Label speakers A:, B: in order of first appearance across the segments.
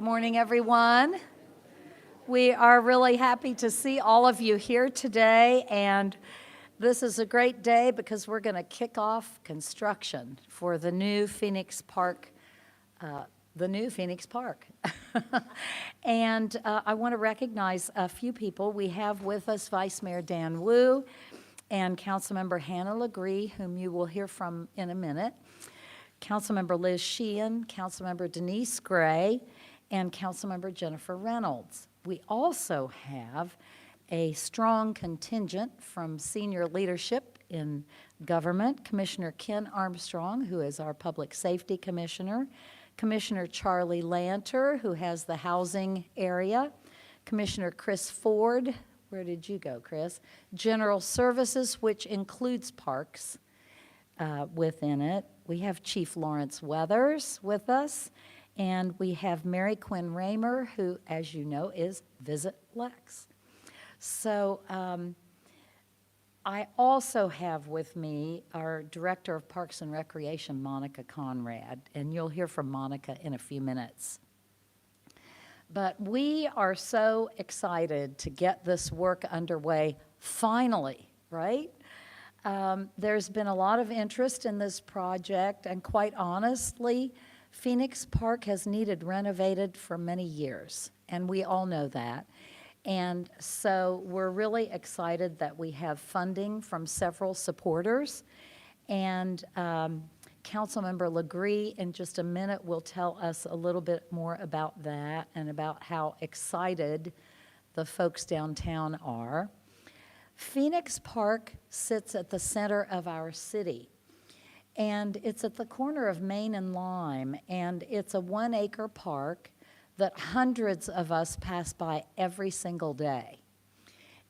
A: Good morning, everyone. We are really happy to see all of you here today, and this is a great day because we're going to kick off construction for the new Phoenix Park, And I want to recognize a few people. We have with us Vice Mayor Dan Wu and Councilmember Hannah LeGree, whom you will hear from in a minute, Councilmember Liz Sheehan, Councilmember Denise Gray, and Councilmember Jennifer Reynolds. We also have a strong contingent from senior leadership in government, Commissioner Ken Armstrong, who is our Public Safety Commissioner, Commissioner Charlie Lanter, who has the housing area, Commissioner Chris Ford, where did you go, Chris? General Services, which includes parks within it. We have Chief Lawrence Weathers with us, and we have Mary Quinn Raymer, who, as you know, is Visit Lex. So I also have with me our Director of Parks and Recreation, Monica Conrad, and you'll hear from Monica in a few minutes. But we are so excited to get this work underway finally, right? There's been a lot of interest in this project, and quite honestly, Phoenix Park has needed renovated for many years, and we all know that. And so we're really excited that we have funding from several supporters. And Councilmember LeGree in just a minute will tell us a little bit more about that and about how excited the folks downtown are. Phoenix Park sits at the center of our city, and it's at the corner of Main and Lime, and it's a 1-acre park that hundreds of us pass by every single day.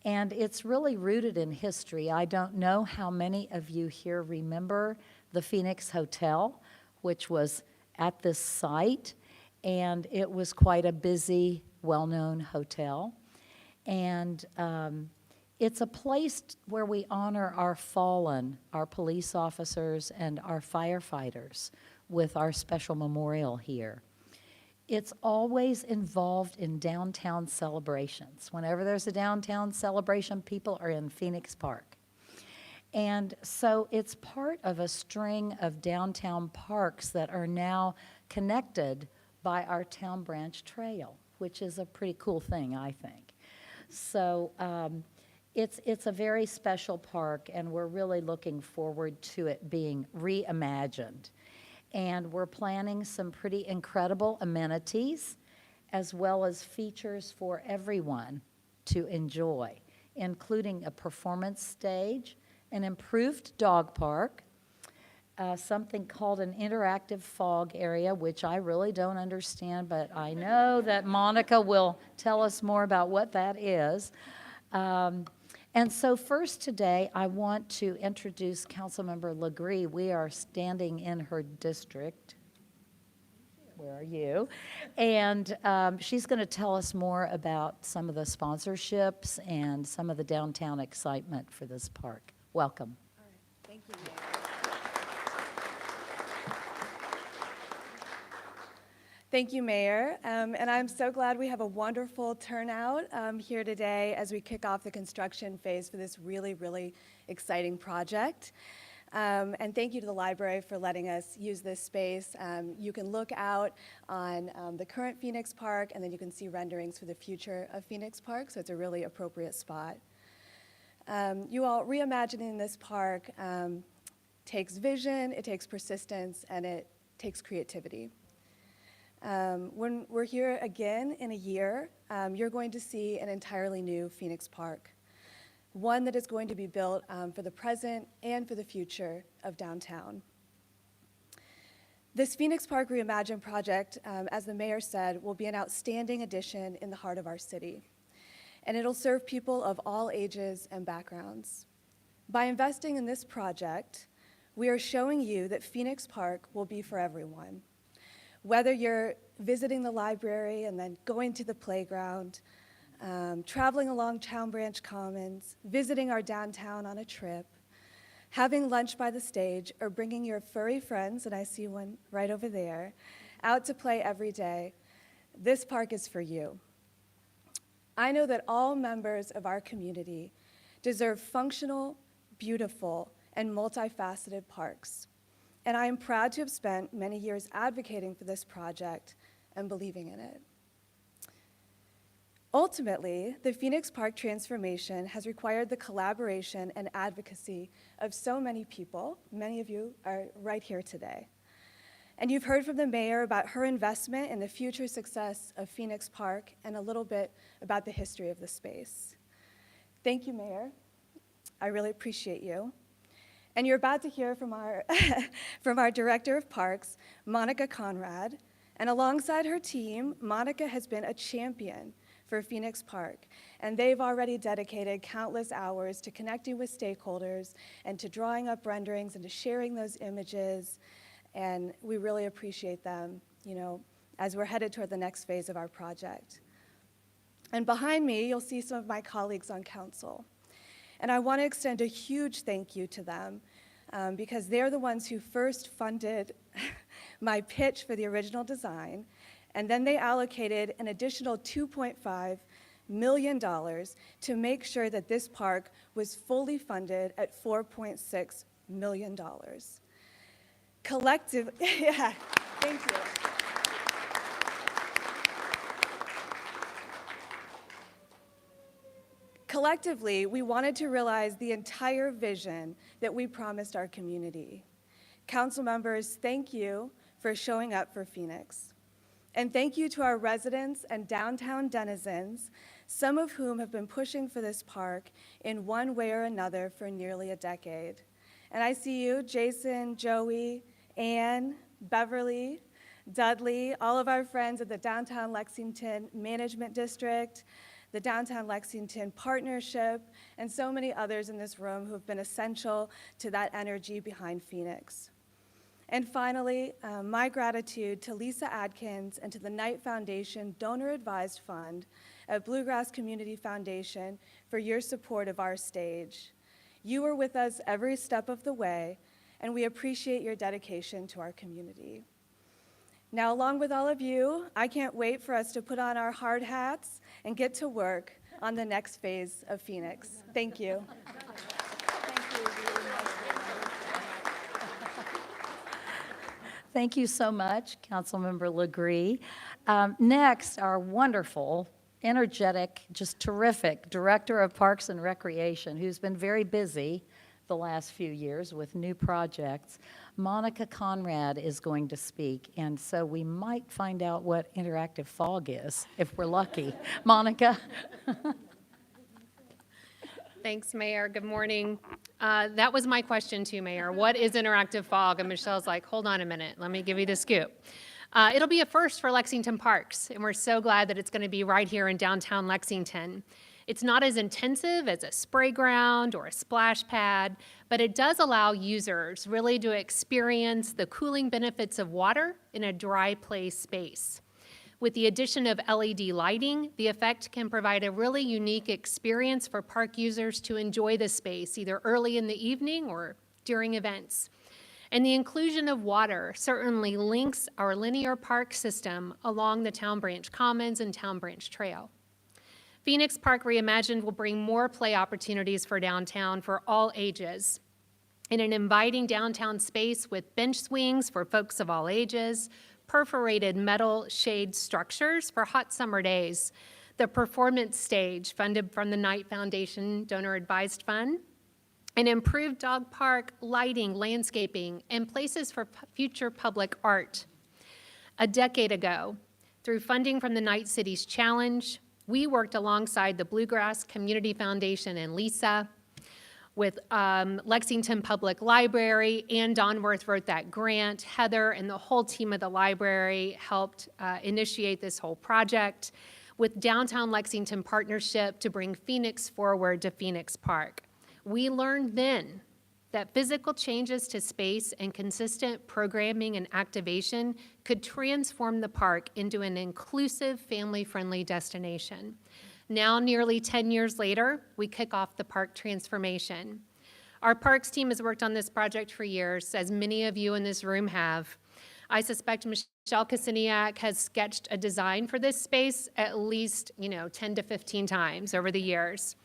A: And it's really rooted in history. I don't know how many of you here remember the Phoenix Hotel, which was at this site, and it was quite a busy, well-known hotel. And it's a place where we honor our fallen, our police officers and our firefighters with our special memorial here. It's always involved in downtown celebrations. Whenever there's a downtown celebration, people are in Phoenix Park. And so it's part of a string of downtown parks that are now connected by our Town Branch Trail, which is a pretty cool thing, I think. So it's a very special park, and we're really looking forward to it being reimagined. And we're planning some pretty incredible amenities as well as features for everyone to enjoy, including a performance stage, an improved dog park, something called an interactive fog area, which I really don't understand, but I know that Monica will tell us more about what that is. And so first today, I want to introduce Councilmember LeGree. We are standing in her district. Where are you? And she's going to tell us more about some of the sponsorships and some of the downtown excitement for this park. Welcome.
B: All right. Thank you, Mayor. Thank you, Mayor. And I'm so glad we have a wonderful turnout here today as we kick off the construction phase for this really, really exciting project. And thank you to the library for letting us use this space. You can look out on the current Phoenix Park, and then you can see renderings for the future of Phoenix Park, so it's a really appropriate spot. You all, reimagining this park takes vision, it takes persistence, and it takes creativity. When we're here again in a year, you're going to see an entirely new Phoenix Park, one that is going to be built for the present and for the future of downtown. This Phoenix Park Reimagined project, as the mayor said, will be an outstanding addition in the heart of our city, and it'll serve people of all ages and backgrounds. By investing in this project, we are showing you that Phoenix Park will be for everyone. Whether you're visiting the library and then going to the playground, traveling along Town Branch Commons, visiting our downtown on a trip, having lunch by the stage, or bringing your furry friends, and I see one right over there, out to play every day, This park is for you. I know that all members of our community deserve functional, beautiful, and multifaceted parks. And I am proud to have spent many years advocating for this project and believing in it. Ultimately, the Phoenix Park transformation has required the collaboration and advocacy of so many people. Many of you are right here today. And you've heard from the mayor about her investment in the future success of Phoenix Park and a little bit about the history of the space. Thank you, Mayor. I really appreciate you. And you're about to hear from our, from our Director of Parks, Monica Conrad. And alongside her team, Monica has been a champion for Phoenix Park. And they've already dedicated countless hours to connecting with stakeholders and to drawing up renderings and to sharing those images. And we really appreciate them, as we're headed toward the next phase of our project. And behind me, you'll see some of my colleagues on council. And I want to extend a huge thank you to them because they're the ones who first funded my pitch for the original design, and then they allocated an additional $2.5 million to make sure that this park was fully funded at $4.6 million. Collectively, yeah, thank you. Collectively, we wanted to realize the entire vision that we promised our community. Council members, thank you for showing up for Phoenix. And thank you to our residents and downtown denizens, some of whom have been pushing for this park in one way or another for nearly a decade. And I see you, Jason, Joey, Ann, Beverly, Dudley, all of our friends at the Downtown Lexington Management District, the Downtown Lexington Partnership, and so many others in this room who have been essential to that energy behind Phoenix. And finally, my gratitude to Lisa Adkins and to the Knight Foundation Donor Advised Fund at Bluegrass Community Foundation for your support of our stage. You were with us every step of the way, and we appreciate your dedication to our community. Now, along with all of you, I can't wait for us to put on our hard hats and get to work on the next phase of Phoenix. Thank you.
A: Thank you so much, Councilmember Legree. Next, our wonderful, energetic, just terrific Director of Parks and Recreation, who's been very busy the last few years with new projects. Monica Conrad is going to speak, and so we might find out what interactive fog is, if we're lucky. Monica?
C: Thanks, Mayor. Good morning. That was my question too, Mayor. What is interactive fog? And Michelle's like, hold on a minute. Let me give you the scoop. It'll be a first for Lexington Parks, and we're so glad that it's going to be right here in downtown Lexington. It's not as intensive as a spray ground or a splash pad, but it does allow users really to experience the cooling benefits of water in a dry play space. With the addition of LED lighting, the effect can provide a really unique experience for park users to enjoy the space, either early in the evening or during events. And the inclusion of water certainly links our linear park system along the Town Branch Commons and Town Branch Trail. Phoenix Park Reimagined will bring more play opportunities for downtown for all ages. In an inviting downtown space with bench swings for folks of all ages, perforated metal shade structures for hot summer days, the performance stage funded from the Knight Foundation Donor Advised Fund, an improved dog park, lighting, landscaping, and places for future public art. A decade ago, through funding from the Knight Cities Challenge, we worked alongside the Bluegrass Community Foundation and Lisa with Lexington Public Library. Ann Donworth wrote that grant. Heather and the whole team of the library helped initiate this whole project with Downtown Lexington Partnership to bring Phoenix forward to Phoenix Park. We learned then that physical changes to space and consistent programming and activation could transform the park into an inclusive, family-friendly destination. Now, nearly 10 years later, we kick off the park transformation. Our parks team has worked on this project for years, as many of you in this room have. I suspect Michelle Kasiniak has sketched a design for this space at least, 10 to 15 times over the years.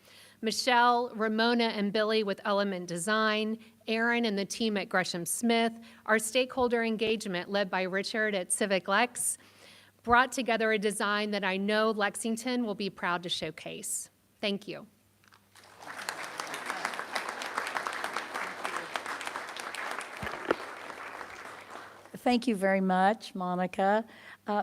C: Michelle, Ramona, and Billy with Element Design, Aaron and the team at Gresham Smith, our stakeholder engagement led by Richard at Civic Lex, brought together a design that I know Lexington will be proud to showcase. Thank you.
A: Thank you very much, Monica.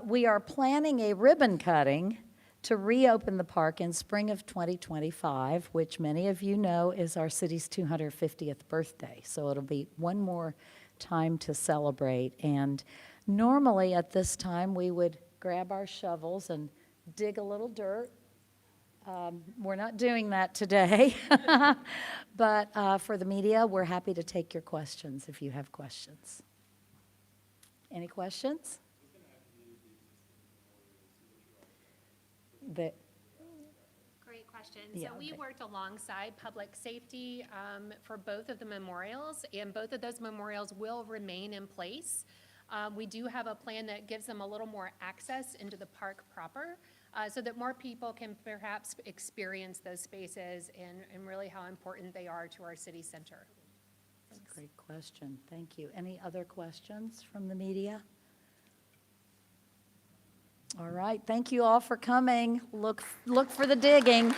A: We are planning a ribbon cutting to reopen the park in spring of 2025, which many of you know is our city's 250th birthday. So it'll be one more time to celebrate. And normally at this time, we would grab our shovels and dig a little dirt. We're not doing that today. But for the media, we're happy to take your questions if you have questions. Any questions? The-
C: Great question.
A: Yeah,
C: So we
A: okay.
C: worked alongside public safety for both of the memorials, and both of those memorials will remain in place. We do have a plan that gives them a little more access into the park proper, so that more people can perhaps experience those spaces and really how important they are to our city center.
A: That's a great question. Thank you. Any other questions from the media? All right. Thank you all for coming. Look for the digging.